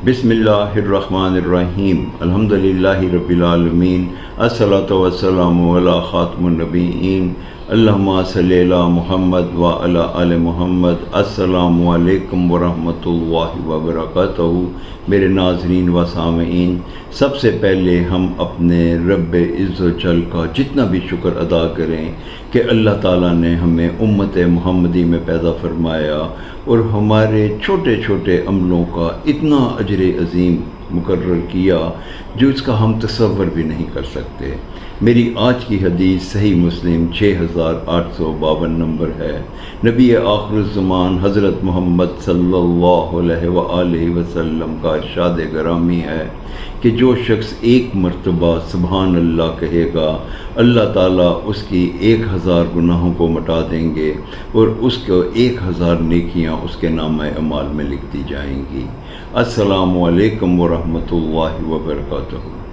بسم اللہ الرحمن الرحیم الحمدللہ رب العالمین الصلاۃ والسلام علی خاتم النبیین اللہم صلی علی محمد وعلی آل محمد۔ السلام علیکم ورحمۃ اللہ وبرکاتہ۔ میرے ناظرین و سامعین، سب سے پہلے ہم اپنے رب عز و جل کا جتنا بھی شکر ادا کریں کہ اللہ تعالیٰ نے ہمیں امت محمدی میں پیدا فرمایا اور ہمارے چھوٹے چھوٹے عملوں کا اتنا اجر عظیم مقرر کیا جو اس کا ہم تصور بھی نہیں کر سکتے۔ میری آج کی حدیث صحیح مسلم 6852 نمبر ہے۔ نبی آخر الزمان حضرت محمد صلی اللہ علیہ وآلہ وسلم کا ارشاد گرامی ہے کہ جو شخص ایک مرتبہ سبحان اللہ کہے گا، اللہ تعالیٰ اس کی 1000 گناہوں کو مٹا دیں گے اور اس کو 1000 نیکیاں اس کے نامہ اعمال میں لکھ دی جائیں گی۔ السلام علیکم ورحمۃ اللہ وبرکاتہ۔